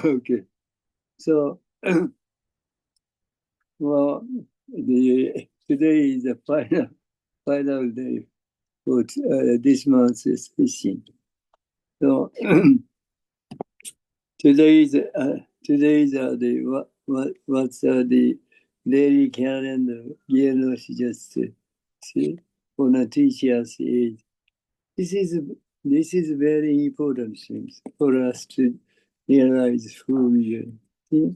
Okay. So, well, today is the final day for this month's session. So today's what's the daily calendar Gien Roshi just see wanna teach us is this is this is very important thing for us to realize who we are. See?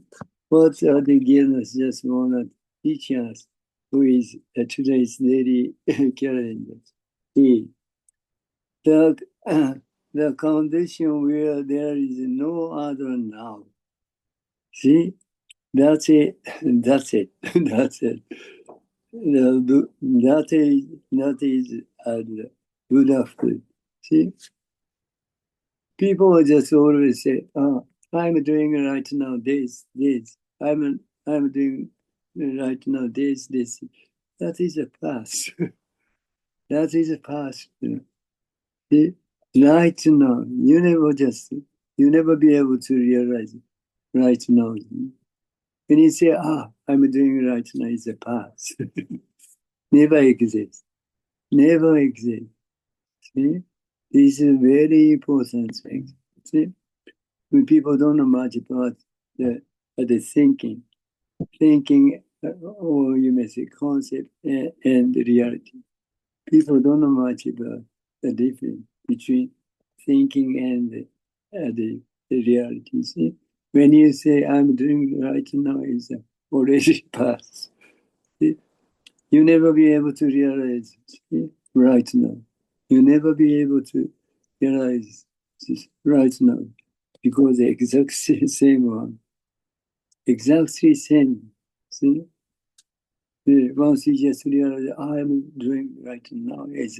What are the Gien Roshi just wanna teach us who is today's daily calendar? See, the the condition where there is no other now. See, that's it. That's it. That's it. That is Buddhahood. See, people just always say, "Oh, I'm doing right now this, this. I'm doing right now this, this." That is a past. That is a past. See, right now, you never be able to realize it right now. When you say, I'm doing right now, it's a past. Never exists. Never exists. See? This is very important thing. See? When people don't know much about the thinking, or you may say concept and reality. People don't know much about the difference between thinking and the reality. See? When you say, I'm doing right now, it's already past. See? You never be able to realize right now. You never be able to realize this right now because the exactly same one, exactly same. See, once you just realize I'm doing right now is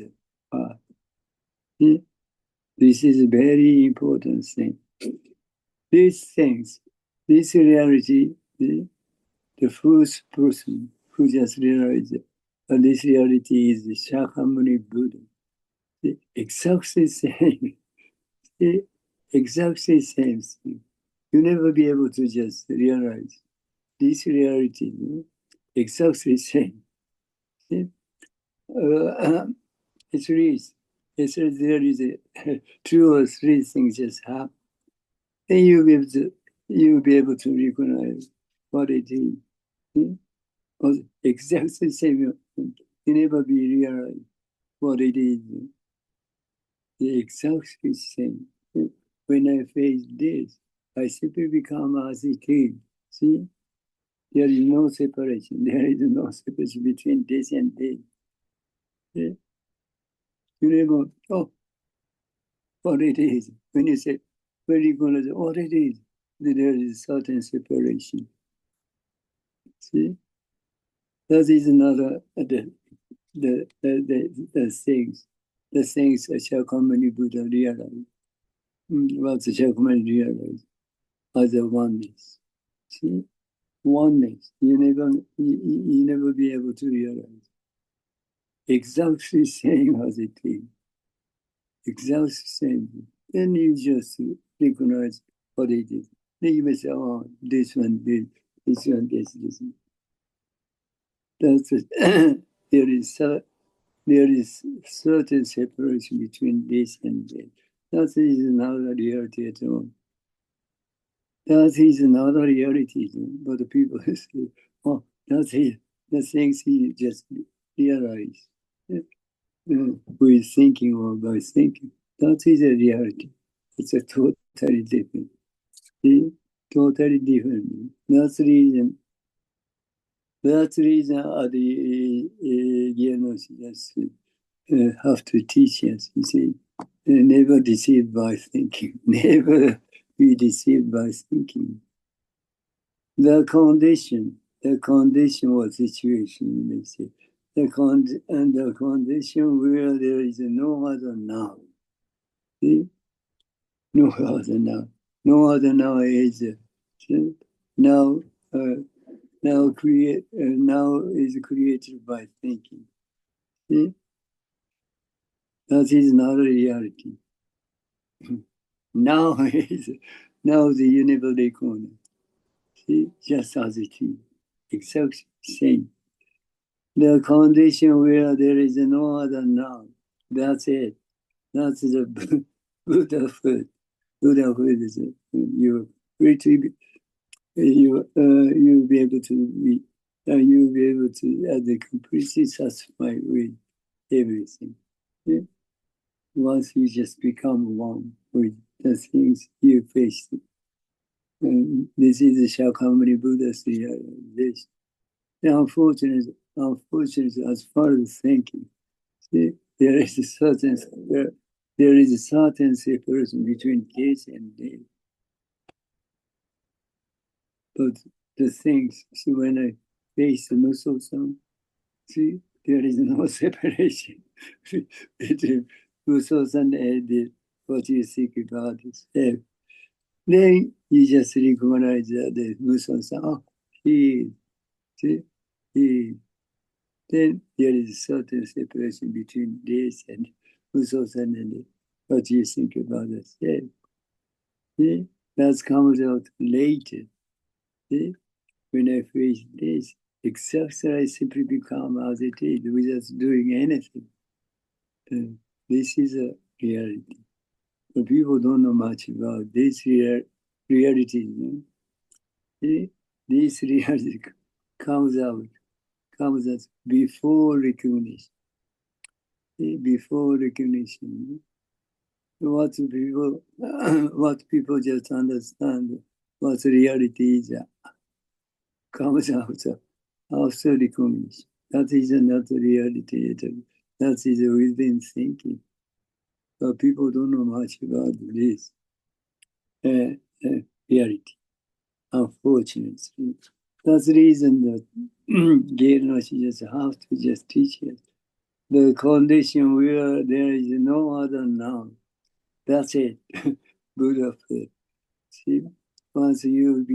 this is a very important thing. These things, this reality, the first person who just realized this reality is the Shakyamuni Buddha. The exactly same, the exactly same thing. You never be able to just realize this reality, exactly same. It's reason. There is two or three things just happen. Then you'll be able to recognize what it is. Exactly same. You never be realize what it is. The exactly same. When I face this, I simply become as it is. See, there is no separation. There is no separation between this and this. See? You never, what it is. When you say, when you going to say what it is, there is certain separation. See, that is another the things that Shakyamuni Buddha realized. What Shakyamuni realized as a oneness. See, oneness. You never be able to realize exactly same as it is. Exactly same. Then you just recognize what it is. Then you may say, this one, this one, this one. That's it. There is certain separation between this and that. That is not a reality at all. That is not a reality. But the people say, that's it. The things he just realized. With thinking or by thinking. That is a reality. It's a totally different. See? Totally different. That's the reason the Gien just have to teach us. You see, never deceived by thinking. Never be deceived by thinking. The condition or situation, you may say, the condition where there is no other now. See? No other now. No other now is now. Now is created by thinking. See? That is not a reality. Now is Now you never recognize. See, just as it is. Exactly same. The condition where there is no other now. That's it. That's the Buddhahood. Buddhahood is you retrieve. You'll be able to be. You'll be able to be completely satisfied with everything. Yeah? Once you just become one with the things you face. This is the Shakyamuni Buddha's realization. Unfortunately, as far as thinking, see, there is a certain separation between this and this. But the things, see, when I face the Muso-san, see, there is no separation between Muso-san and what you think about yourself. Then you just recognize that the Muso-san, oh, he is, see, he is. Then there is a certain separation between this and Muso-san and what you think about yourself. See, that comes out later. See? When I face this, exactly I simply become as it is without doing anything. This is a reality. But people don't know much about this reality. No? This reality comes out before recognition. Before recognition. What people just understand what reality is comes out after recognition. That is not reality. That is within thinking. But people don't know much about this reality, unfortunately. That's the reason that Gien Roshi just have to just teach us. The condition where there is no other now. That's it. Buddhahood. See, once you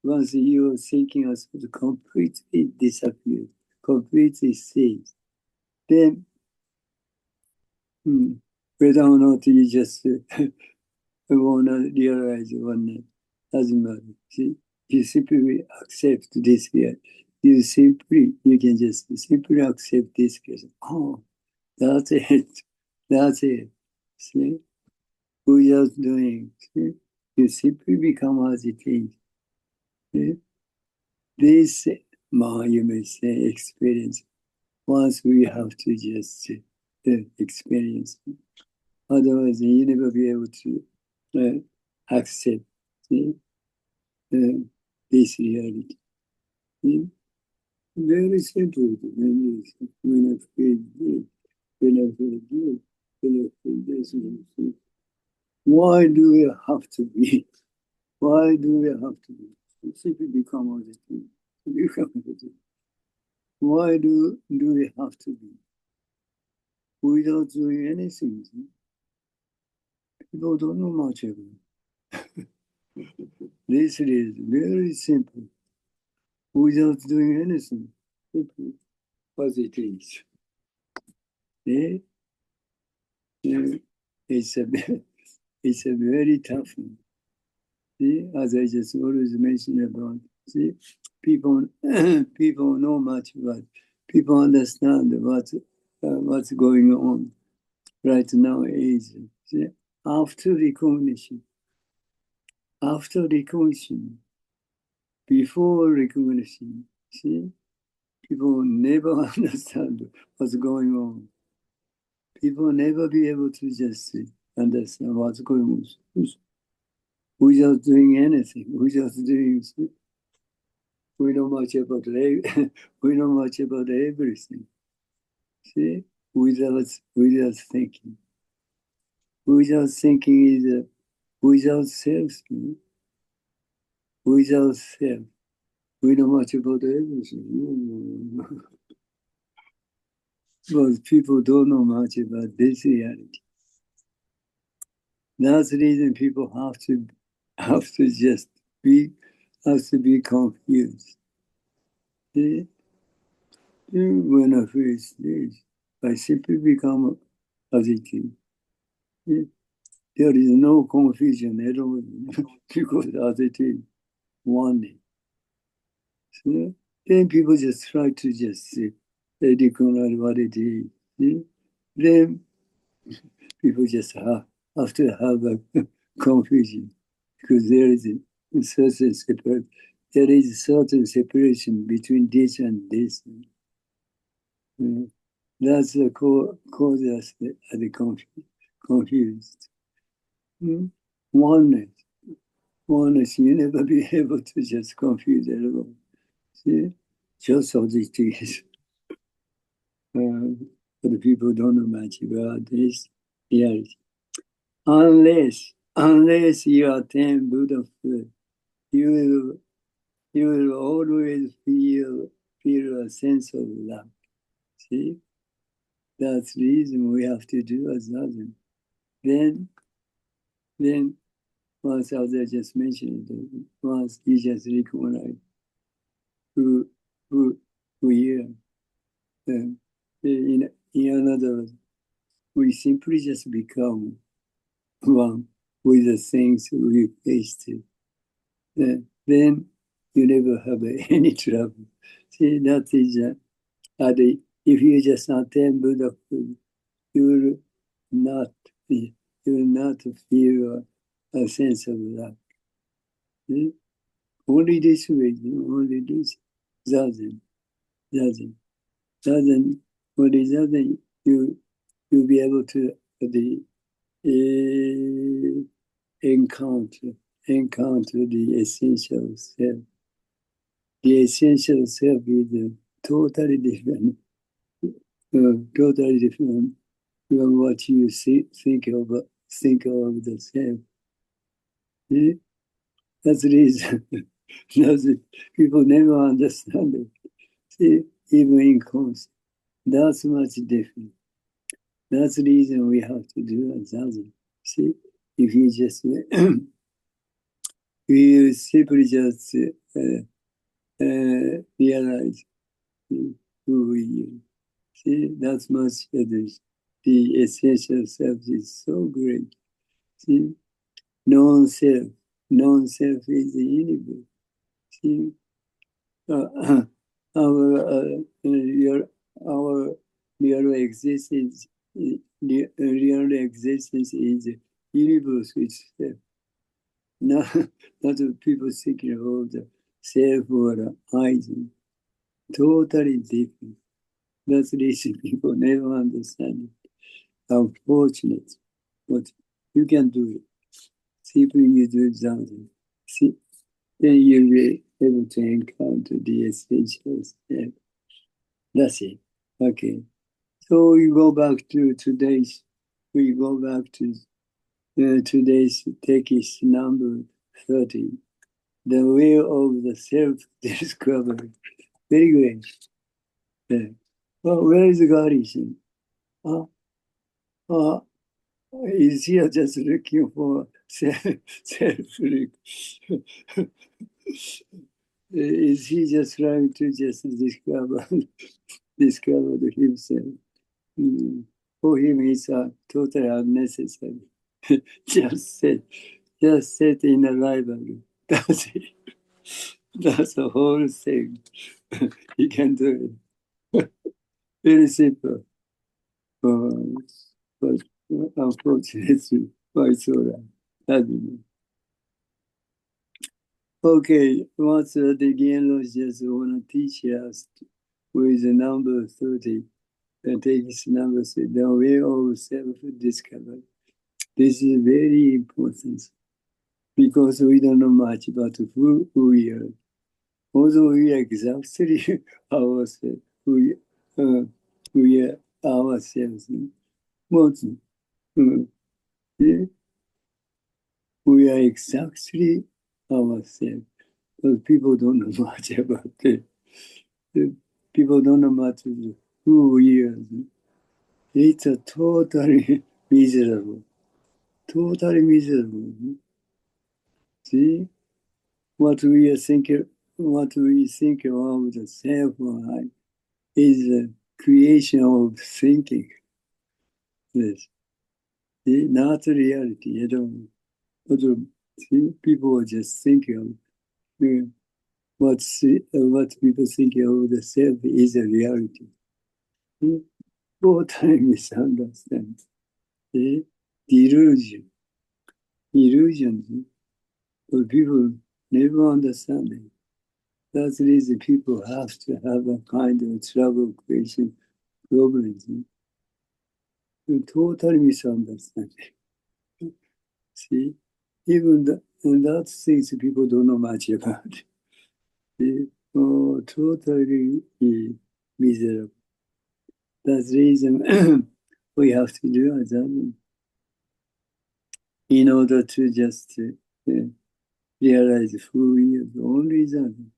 are thinking as completely disappear, completely cease, then whether or not you just want to realize one night, doesn't matter. See, you simply accept this here. You can just simply accept this case. Oh, that's it. That's it. See, without doing, see, you simply become as it is. See? This, you may say, experience. Once we have to just experience. Otherwise, you never be able to accept this reality. Very simple. When I feel this, when I feel this, when I feel this, why do we have to be? Why do we have to be? Simply become all the thing. Become all the thing. Why do we have to be? Without doing anything. People don't know much about it. This is very simple. Without doing anything. Simply as it is. Yeah? Yeah. It's a very tough one. See, as I just always mentioned about, see, people know much about, people understand what's going on right now is, see, after recognition, before recognition, see, people never understand what's going on. People never be able to just understand what's going on. Without doing anything, without doing, we know much about we know much about everything. See, without thinking. Without thinking is without self. Without self, we know much about everything. But people don't know much about this reality. That's the reason people have to just be confused. See? When I face this, I simply become as it is. there is no confusion at all because as it is oneness. So then people just try to just recognize what it is. Then people just have to have a confusion because there is a certain there is certain separation between this and this. That's the cause us the confused. Oneness. Oneness, you never be able to just confuse at all. See? Just as it is. But people don't know much about this reality. Unless you attain Buddhahood, you will always feel a sense of love. See? That's the reason we have to do as others. Then, once as I just mentioned, once you just recognize who we are. In another words, we simply just become one with the things we faced. Then you never have any trouble. See, that is, if you just attain Buddhahood, you will not feel a sense of love. See? Only this way, only this doesn't. What is doesn't, you'll be able to encounter the essential self. The essential self is totally different from what you think of the self. See? That's the reason. People never understand it. See, even in concept, that's much different. That's the reason we have to do as others. See, if you just you simply just realize who we are. See, that's much better. The essential self is so great. See, non-self is the universe. See, our real existence is universe itself. Not people thinking about the self or the eyes. Totally different. That's the reason people never understand it. Unfortunate. But you can do it. Simply you do something. See, then you'll be able to encounter the essential self. That's it. Okay. So we go back to today's text number 30. The way of the self-discovery. Very great. Yeah. Well, where is Garishan? Is he just looking for self? Is he just trying to just discover himself? For him, it's totally unnecessary. just sit in the library. That's it. That's the whole thing. He can do it. Very simple. But unfortunately, it's all right. Okay, once the Gien Roshi just want to teach us with the number 30, and take this number 30, the way of self-discovery. This is very important because we don't know much about who we are. Although we are exactly ourselves, we are ourselves. We are exactly ourselves. But people don't know much about it. People don't know much who we are. It's a totally miserable. Totally miserable. See? What we think of the self is a creation of thinking. Yes. Not reality at all. People are just thinking of what people think of the self is a reality. Totally misunderstand. Delusion. Illusions. But people never understand it. That's the reason people have to have a kind of trouble creation problems. You totally misunderstand. See, even and that's things people don't know much about. See? Oh, totally miserable. That's the reason we have to do that in order to just realize who we are. The only reason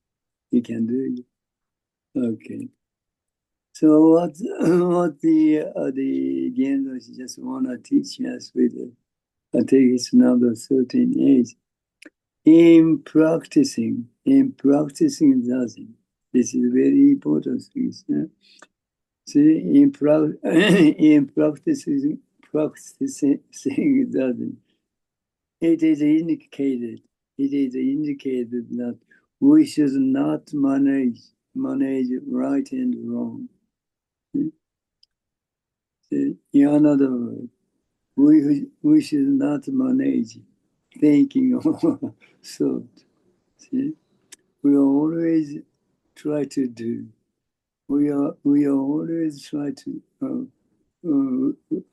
we can do it. Okay. So what the Gien Roshi just wanna teach us with text number 13 is in practicing that. This is very important thing. See, in practicing that, it is indicated that we should not manage right and wrong. See, in another word, we should not manage thinking or thought. See, we always try to do. We are always try to.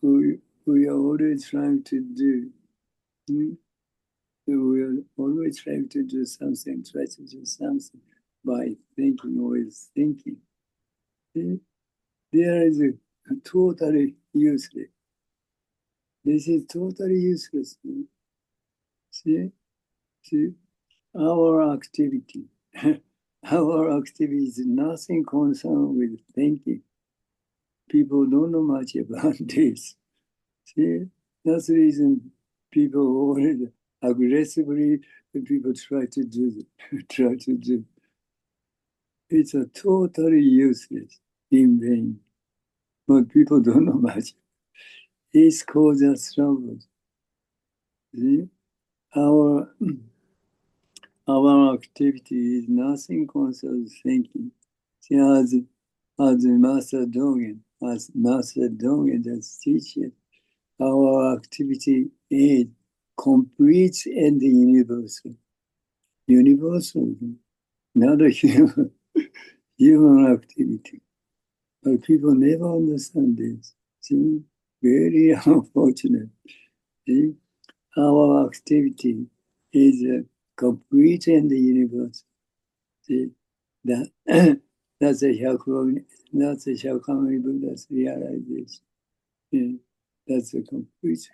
We are always trying to do. We are always trying to do something. Try to do something by thinking. Always thinking. See? There is a totally useless. This is totally useless. See? Our activity. Our activity is nothing concerned with thinking. People don't know much about this. See, that's the reason people always aggressively people try to do. It's a totally useless, in vain. But people don't know much. This causes troubles. See, our activity is nothing concerned with thinking. See, as Master Dogen just teaches, our activity is complete and universal. Universal, not a human activity. But people never understand this. See, very unfortunate. See, our activity is complete and universal. See, that that's a Shakyamuni Buddha's realization. Yeah, that's a complete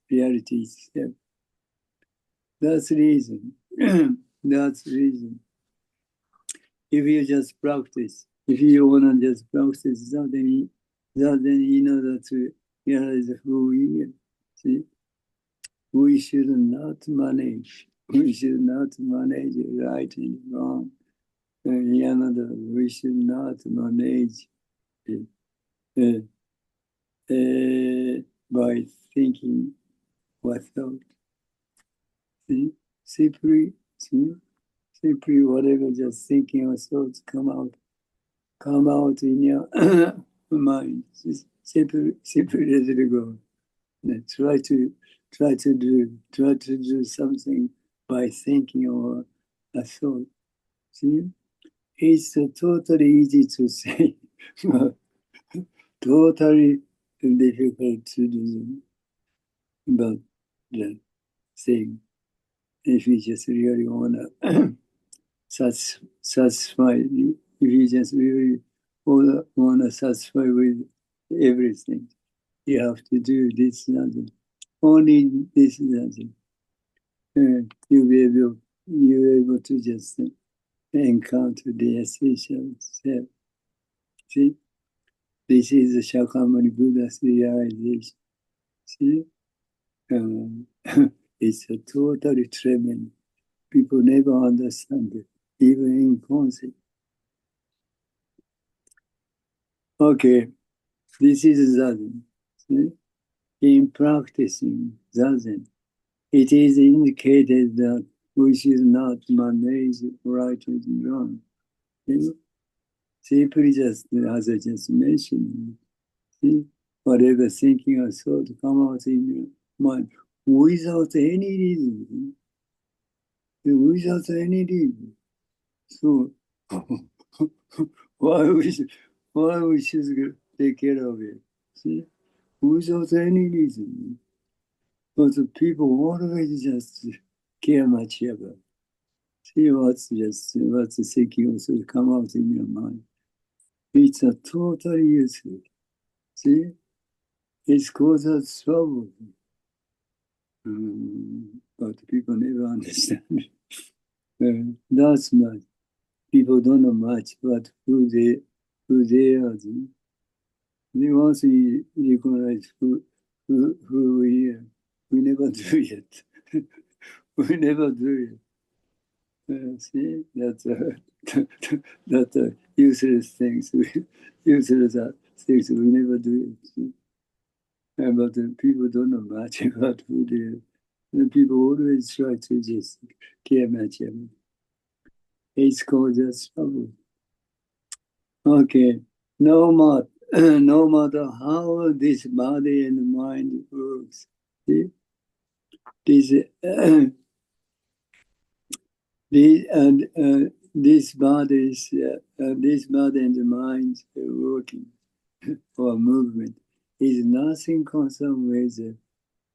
reality itself. That's the reason. That's the reason. If you just practice, if you want to just practice that, then in order to realize who we are. See, we should not manage. We should not manage right and wrong. In another, we should not manage by thinking what thought. See? Simply whatever just thinking or thoughts come out in your mind. Just simply let it go. Try to do something by thinking or a thought. See? It's totally easy to say, totally difficult to do. But the thing, if you just really wanna satisfy, if you just really wanna satisfy with everything, you have to do this nothing. Only this nothing. You'll be able to just encounter the essential self. See, this is the Shakyamuni Buddha's realization. See, it's a totally tremendous. People never understand it, even in concept. Okay, this is Zen. See? in practicing Zazen, it is indicated that we should not manage right and wrong. Simply just, as I just mentioned, whatever thinking or thought come out in your mind without any reason. Without any reason. So, why we should take care of it? See? Without any reason. But the people always just care much about. See what's the thinking also come out in your mind. It's a totally useless. See? It's caused us trouble. But people never understand. That's much. People don't know much about who they are. They once we recognize who we are. We never do it. We never do it. See, that's that useless things. Useless things. We never do it. See? But people don't know much about who they are. And people always try to just care much about. It's called us trouble. Okay, no matter how this body and mind works, see? This this body and the mind working or movement is nothing concerned with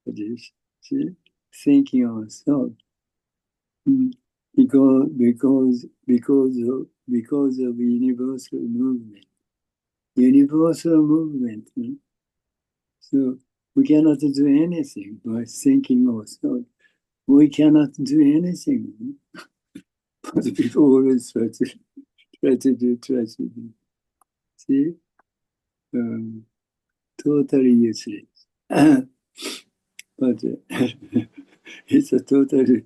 this, see? Thinking or thought. Because of universal movement. Universal movement. So we cannot do anything by thinking or thought. We cannot do anything. But people always try to do. See? Totally useless. But it's a totally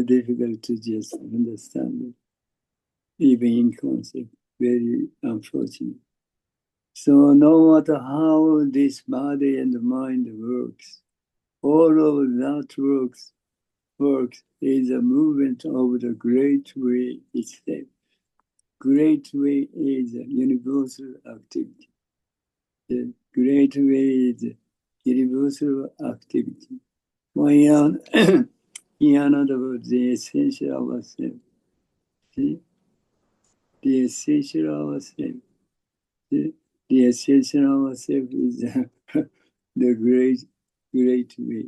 difficult to just understand it. Even in concept. Very unfortunate. So no matter how this body and mind works, all of that works is a movement of the great way itself. Great way is a universal activity. The great way is universal activity. In other words, the essential of ourselves. See? The essential of ourselves. See? The essential of ourselves is the great way.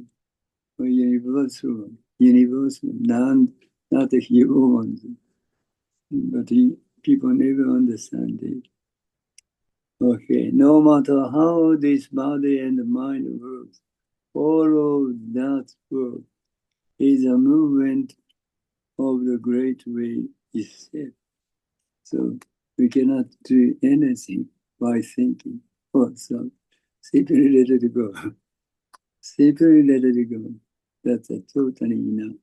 Or universal, not the humans. But people never understand it. Okay, no matter how this body and mind works, all of that work is a movement of the great way itself. So we cannot do anything by thinking. So simply let it go. Simply let it go. That's totally enough.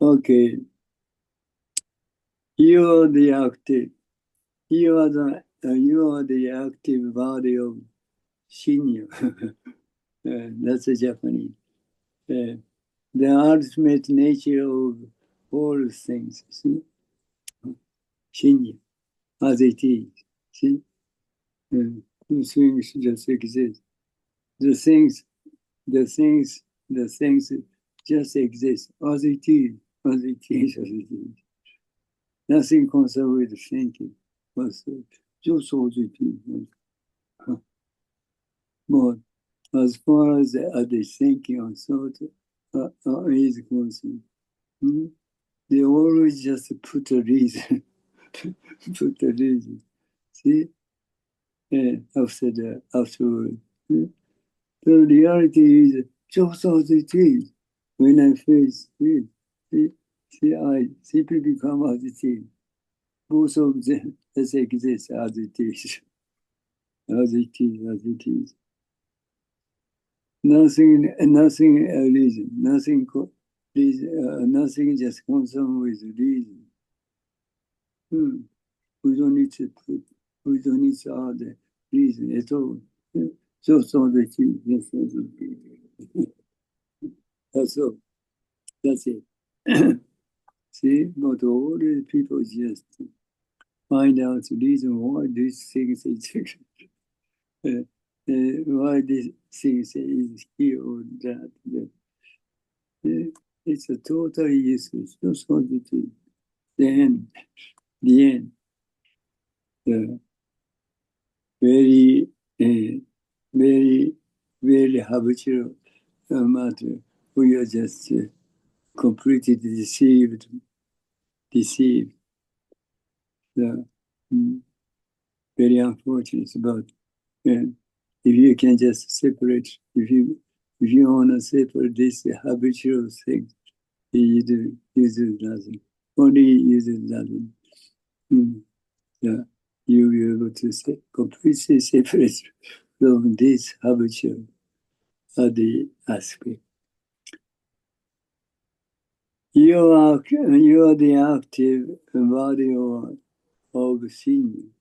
Okay. You are the active. You are the active body of Shinyo. That's a Japanese. The ultimate nature of all things. See? Shinyo, as it is. See? Things just exist. The things just exist as it is, as it is. Nothing concerned with thinking. Just as it is. But as far as the thinking and thought is concerned, they always just put a reason. Put a reason. See? Afterward. The reality is just as it is. When I face it, see, I simply become as it is. Both of them just exist as it is. As it is. Nothing reason. Nothing just concerned with reason. We don't need to add reason at all. just on the tea, just on the tea. That's all. That's it. See, but all the people just find out the reason why this thing is why this thing is here or that. It's a totally useless. Just want to the end, very, very, very habitual matter. We are just completely deceived. Very unfortunate, but if you can just separate, if you want to separate this habitual thing, you do nothing. Only you do nothing. You will be able to completely separate from this habitual the aspect. You are the active body of seeing.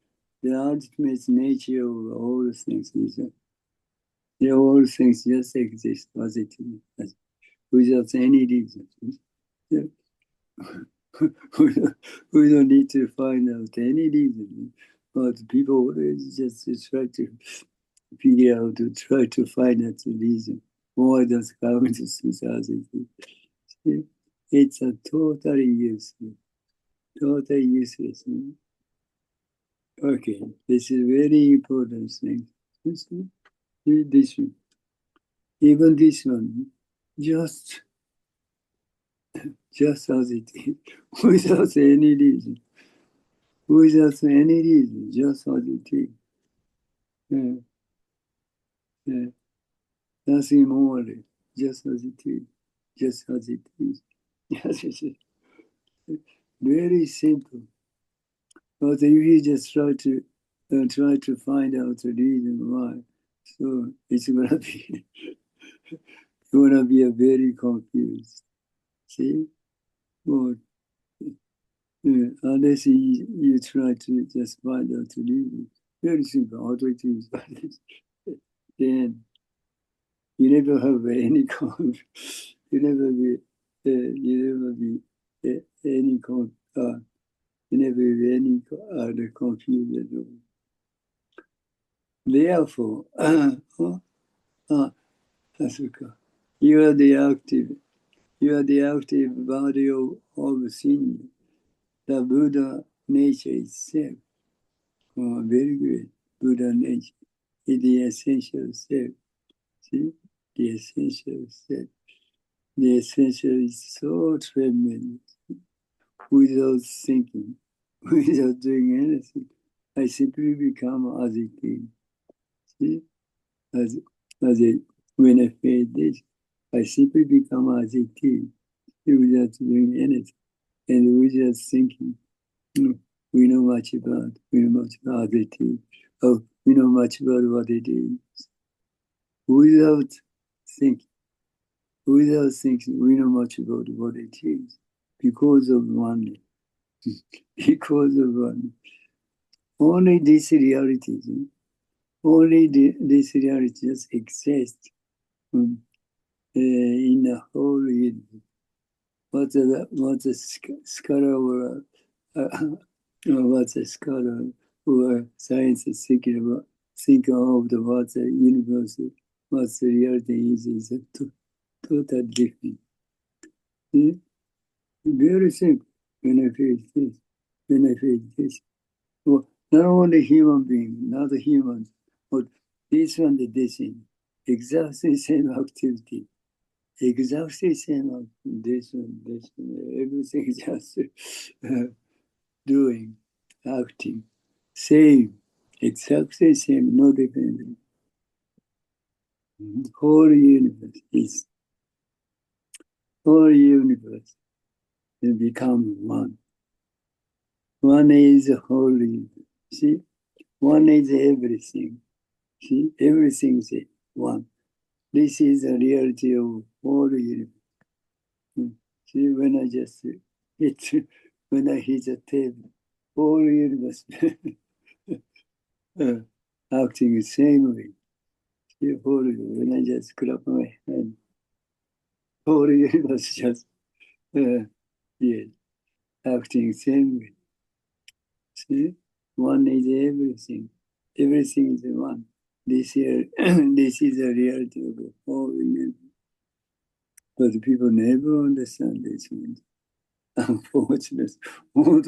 The ultimate nature of all things is all things just exist as it is, without any reason. We don't need to find out any reason, but people always just try to figure out, to try to find out the reason. Why does consciousness as it is? It's a totally useless. Okay, this is very important thing. This one, even this one, just as it is, without any reason, just as it is. Nothing more, just as it is, just as it is. Very simple. But if you just try to find out the reason why, so it's gonna be a very confused. See, well, unless you try to just find out the reason, very simple. How do it is? Then you never have any you never be any you never be any other confusion. Therefore, you are the active body of seeing the Buddha nature itself. Very great. Buddha nature is the essential self. See? The essential self. The essential is so tremendous. Without thinking, without doing anything, I simply become as it is. See? When I feel this, I simply become as it is, without doing anything. And without thinking, we know much about as it is. Oh, we know much about what it is. Without thinking, we know much about what it is. Because of oneness. Because of oneness. Only this reality just exists in the whole universe. What a scholar or science is thinking of what the universe, what the reality is a total different. Very simple. When I feel this. Well, not only human being, not humans, but this one, this thing, exactly same activity. Exactly same this one, everything just doing, acting, same, exactly same, no dependent. Whole universe will become one. One is holy. See, one is everything. See, everything is one. This is the reality of all the universe. See, when I just when I hit the table, all the universe acting the same way. You whole, when I just clap my hand, whole universe just, yeah, acting same way. See, one is everything. Everything is one. This here, this is the reality of the whole universe. But people never understand this one. Unfortunately, all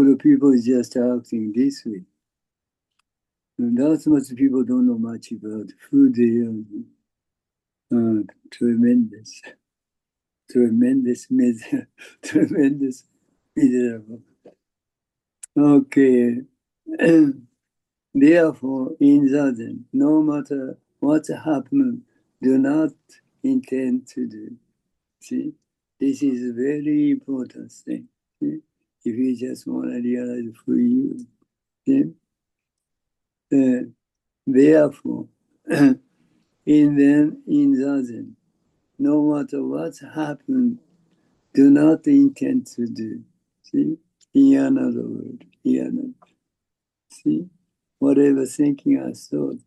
the people is just acting this way. And that's much people don't know much about who they are. Tremendous, tremendous, tremendous, miserable. Okay. Therefore, in that, no matter what happens, do not intend to do. See, this is a very important thing. See? If you just want to realize for you, see? Therefore, in that, no matter what happens, do not intend to do. See, in another word, see, whatever thinking or thought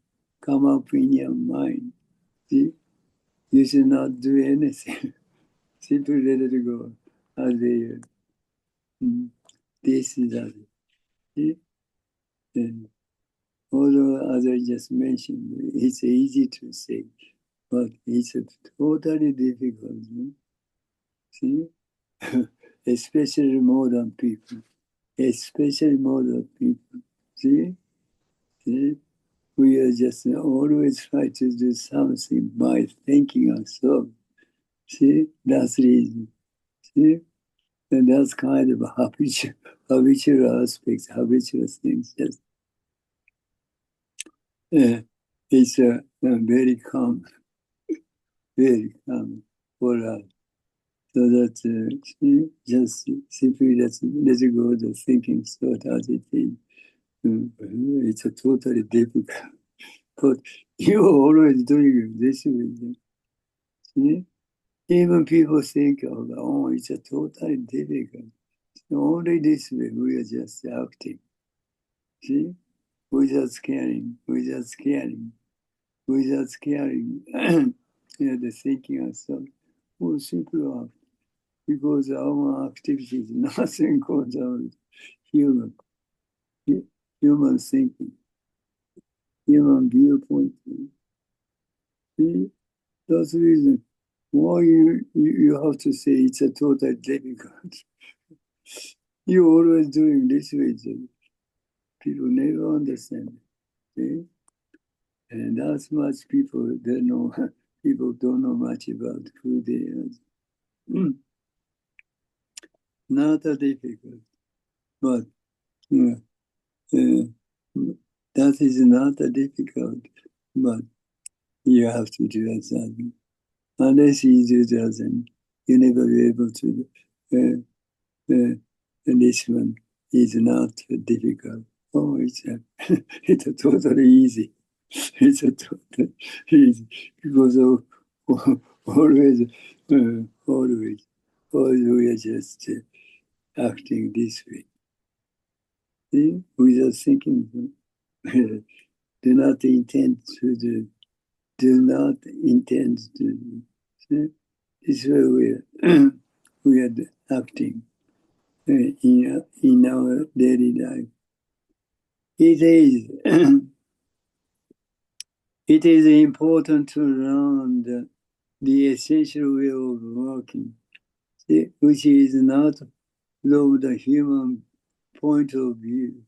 come up in your mind. See, you should not do anything. Simply let it go as they are. This is as it. And although, as I just mentioned, it's easy to say, but it's totally difficult. See, especially modern people. Especially modern people. See, we are just always trying to do something by thinking ourselves. See, that's the reason. See, and that's kind of a habitual aspects, habitual things. Just it's very common for us. So that just simply let it go the thinking thought as it is. It's a totally difficult. But you're always doing this way. See? Even people think, oh, it's a totally difficult. Only this way we are just acting. See? Without caring, the thinking ourselves. We'll simply act. Because our activities, nothing goes on human thinking, human viewpoint. See? That's the reason why you have to say it's a total difficult. You're always doing this way. People never understand. See? And that's much people don't know. People don't know much about who they are. Not that difficult, but that is not that difficult. But you have to do that. Unless you do that, you never be able to. And this one is not difficult. Oh, it's a totally easy. It's a totally easy because of always, always we are just acting this way. See? Without thinking, do not intend to do. Do not intend to do. See? This way we are acting in our daily life. It is it is important to learn the essential way of working, which is not from the human point of view.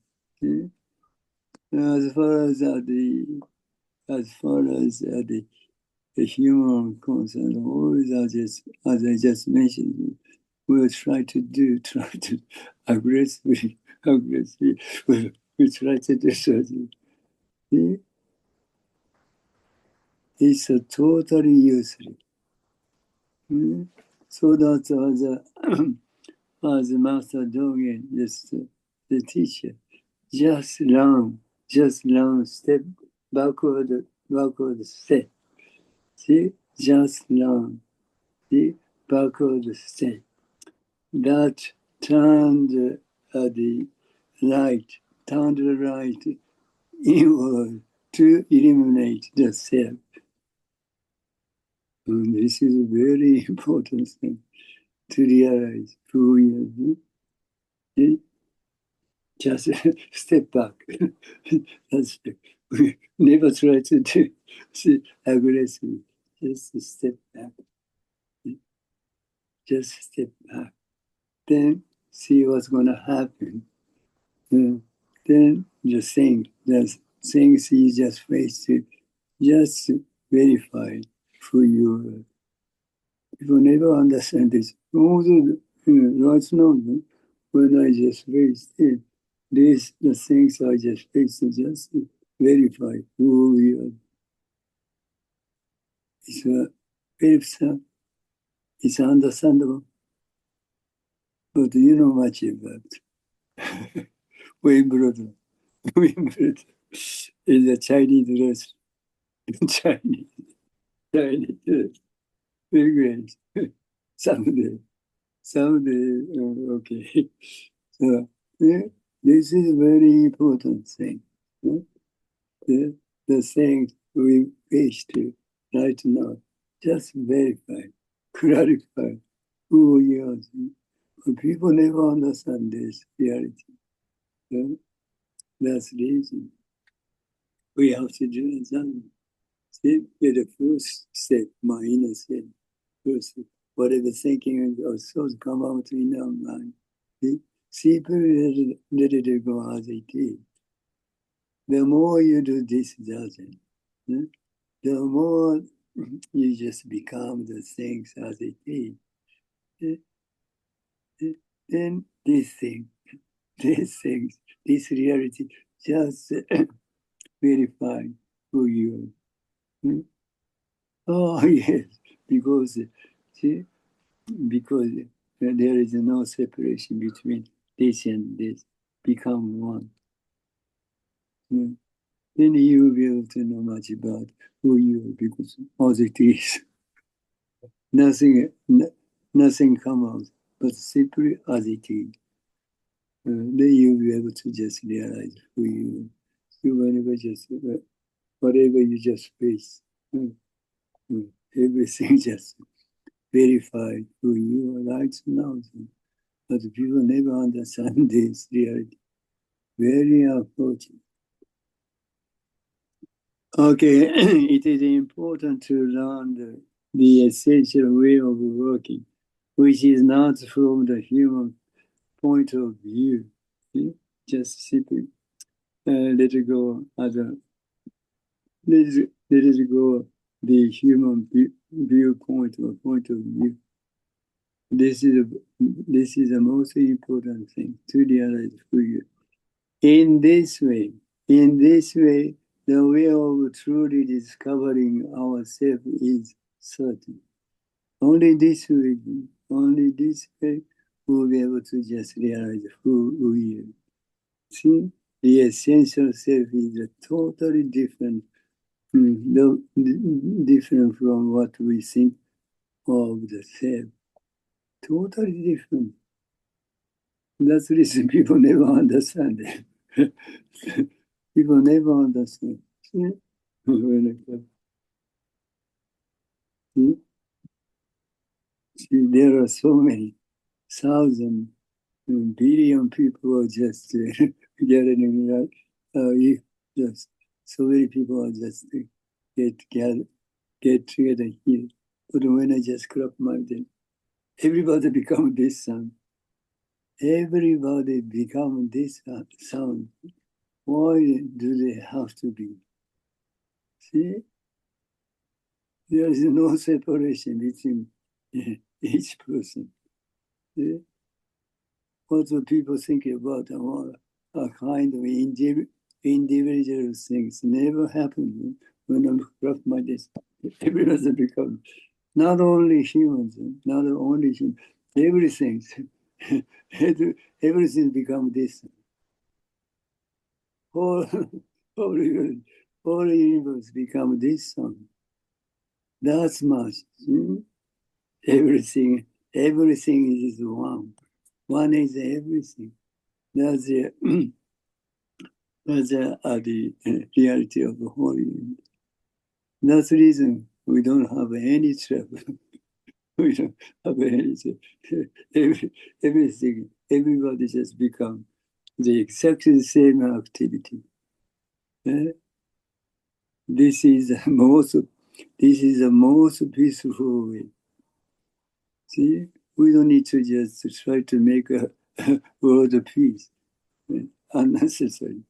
As far as the human concern, always as I just mentioned, we'll try to aggressively, we try to do something. It's a totally useless. So that as Master Dogen, the teacher, just learn step backward step. See, just learn. See, backward step. That turned the right inward to eliminate the self. And this is a very important thing to realize who we are. Just step back. That's, we never try to do aggressive. Just step back. Just step back. Then see what's going to happen. Then the things you just face to just verify who you are. People never understand this. Although, right now, when I just faced it, the things I just faced to just verify who we are. It's very it's understandable, but you know much about Wimbledon. Wimbledon is a Chinese dress. Chinese dress. Very great. Someday, okay. So, this is a very important thing. The things we wish to right now, just verify, clarify who we are. But people never understand this reality. That's the reason we have to do examine. See, the first step, my inner self, first, whatever thinking or thoughts come out in our mind. See, let it go as it is. The more you do this, doesn't, the more you just become the things as it is. Then this reality just verify who you are. Oh, yes, because, see, because there is no separation between this and this, become one. Then you will be able to know much about who you are, because as it is, nothing comes out, but simply as it is. Then you'll be able to just realize who you are. So whenever whatever you just face, everything just verify who you are right now. But people never understand this reality. Very unfortunate. Okay, it is important to learn the essential way of working, which is not from the human point of view. Just simply let it go let it go the human viewpoint or point of view. This is the most important thing to realize who you are. In this way, the way of truly discovering ourselves is certain. Only this way, we'll be able to just realize who we are. See, the essential self is a totally different, different from what we think of the self. Totally different. That's the reason people never understand it. People never understand. See? See, there are so many thousand billion people are just getting like just so many people are just get together here. But when I just clap my hand, everybody become this sound. Everybody become this sound. Why do they have to be? See, there is no separation between each person. See? What do people think about a kind of individual things never happen when I craft my desk. Everybody becomes not only humans, not only humans, everything. Everything becomes this. All, all universe become this one. That's much. Everything is one. One is everything. That's it. That's the reality of the Holy. That's the reason we don't have any trouble. We don't have any trouble. Everything, everybody just become the exactly same activity. This is the most peaceful way. See, we don't need to just try to make a world of peace. Unnecessary.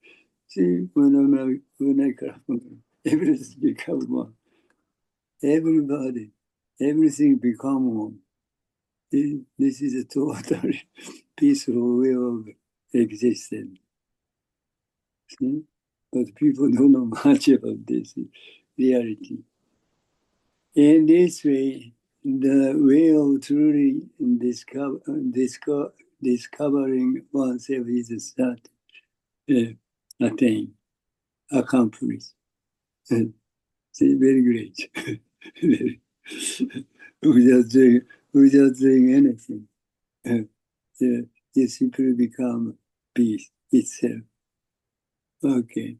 See, when I come, everything become one. Everybody, everything become one. This is a totally peaceful way of existence. See? But people don't know much about this reality. In this way, the way of truly discovering oneself is attained, accomplished. See, very great. without doing anything, you simply become peace itself. Okay.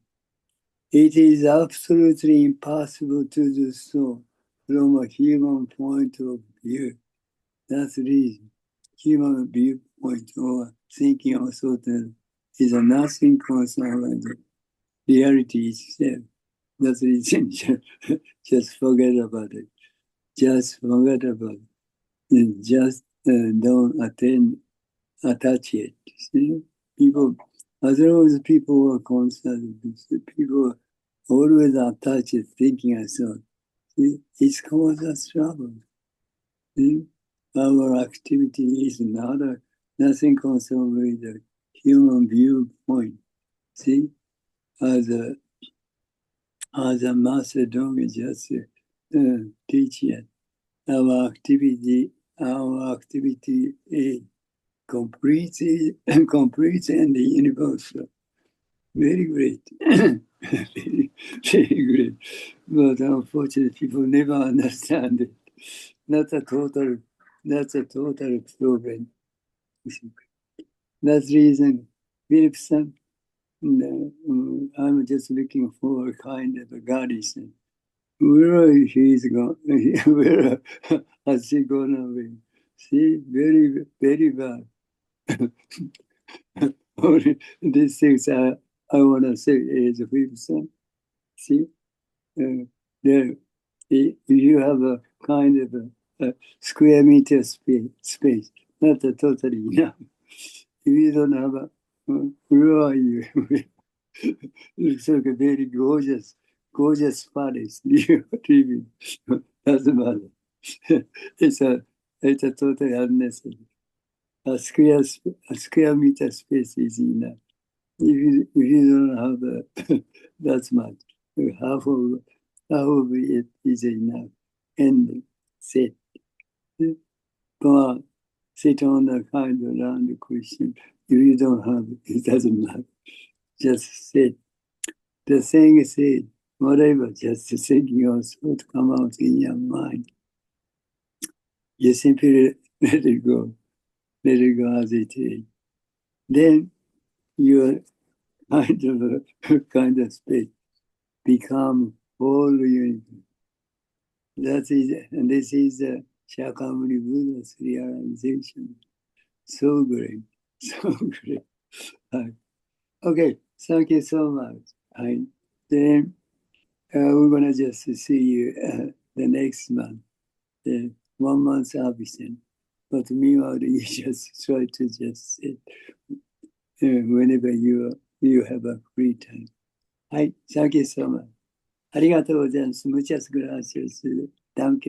It is absolutely impossible to do so from a human point of view. That's the reason. Human viewpoint or thinking or thought is a nothing concerned with the reality itself. That's the reason. Just forget about it. Just forget about it. Just don't attach it. See? People, as long as people are concerned, people always attach it, thinking and thought. See? It's caused us trouble. See? Our activity is nothing concerned with the human viewpoint. See? As a master Doga just teach it. Our activity is complete and universal. Very great. very, very great. But unfortunately, people never understand it. That's a total problem. That's the reason Philipson, I'm just looking for a kind of a goddess. Where he's gone, where has he gone away? See, very, very bad. Only these things I want to say is Philipson. See, there, if you have a kind of a square meter space, not totally enough. If you don't have where are you? Looks like a very gorgeous palace you living. Doesn't matter. it's a totally unnecessary. A square meter space is enough. If you don't have that much, half of it is enough. And sit. But sit on a kind of round question. If you don't have it doesn't matter. Just sit. The saying is said, whatever, just thinking your thought come out in your mind. You simply let it go as it is. Then your kind of space become whole universe. And this is Shakyamuni Buddha's realization. So great, so great. Okay, thank you so much. Then we're gonna just see you the next month, 1 month absent. But meanwhile, you just try to just sit whenever you have a free time. Thank you so much. ありがとうございます。Muchas gracias. Danke.